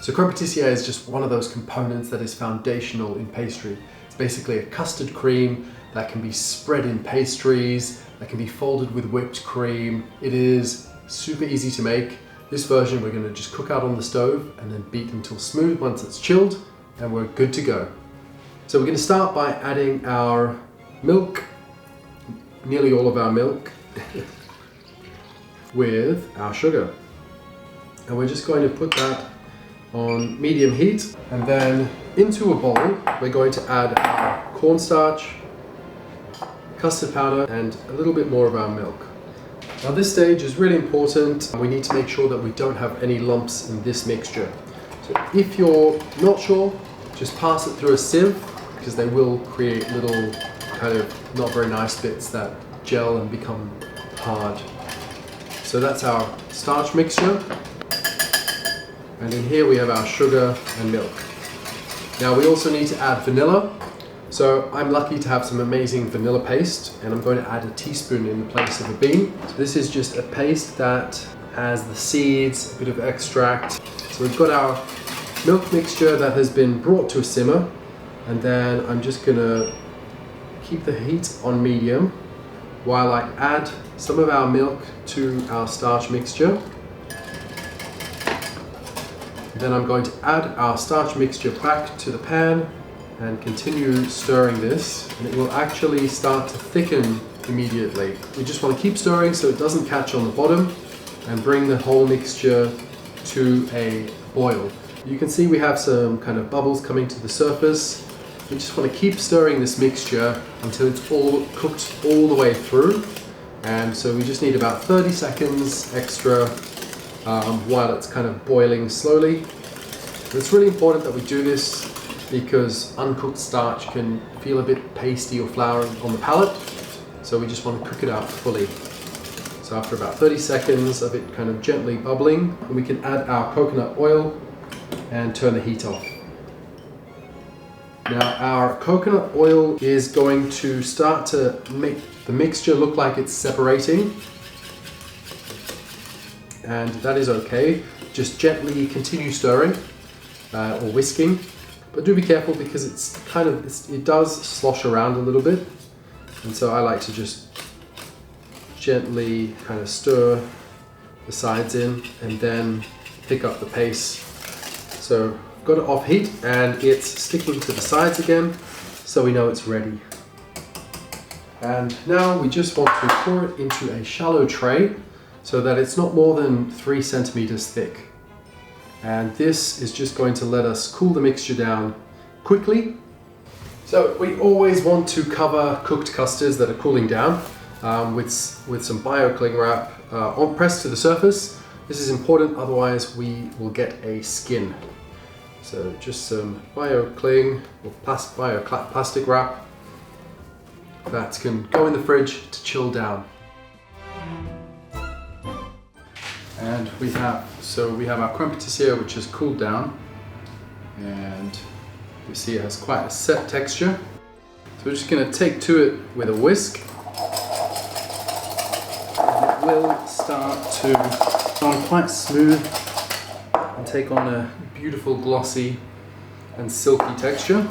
So crème patissière is just one of those components that is foundational in pastry. It's basically a custard cream that can be spread in pastries, that can be folded with whipped cream. It is super easy to make. This version we're going to just cook out on the stove and then beat until smooth once it's chilled, and we're good to go. So we're going to start by adding our milk, nearly all of our milk, with our sugar. And we're just going to put that on medium heat, and then into a bowl we're going to add our cornstarch, custard powder, and a little bit more of our milk. Now this stage is really important. We need to make sure that we don't have any lumps in this mixture. So if you're not sure, just pass it through a sieve, because they will create little kind of not very nice bits that gel and become hard. So that's our starch mixture. And in here we have our sugar and milk. Now we also need to add vanilla. So I'm lucky to have some amazing vanilla paste, and I'm going to add a teaspoon in the place of a bean. So this is just a paste that has the seeds, a bit of extract. So we've got our milk mixture that has been brought to a simmer, and then I'm just going to keep the heat on medium while I add some of our milk to our starch mixture. Then I'm going to add our starch mixture back to the pan and continue stirring this, and it will actually start to thicken immediately. We just want to keep stirring so it doesn't catch on the bottom, and bring the whole mixture to a boil. You can see we have some kind of bubbles coming to the surface. We just want to keep stirring this mixture until it's all cooked all the way through, and so we just need about 30 seconds extra while it's kind of boiling slowly. It's really important that we do this because uncooked starch can feel a bit pasty or floury on the palate, so we just want to cook it out fully. So after about 30 seconds of it kind of gently bubbling, we can add our coconut oil and turn the heat off. Now our coconut oil is going to start to make the mixture look like it's separating, and that is okay. Just gently continue stirring or whisking, but do be careful because it does slosh around a little bit, and so I like to just gently kind of stir the sides in and then pick up the pace. So I've got it off heat and it's sticking to the sides again, so we know it's ready. And now we just want to pour it into a shallow tray so that it's not more than 3 centimeters thick. And this is just going to let us cool the mixture down quickly. So we always want to cover cooked custards that are cooling down with some bio-cling wrap pressed to the surface. This is important, otherwise we will get a skin. So just some bio-cling or plastic wrap that can go in the fridge to chill down. And we have our crème patissière, which has cooled down, and you see it has quite a set texture. So we're just going to take to it with a whisk, and it will start to become quite smooth and take on a beautiful glossy and silky texture.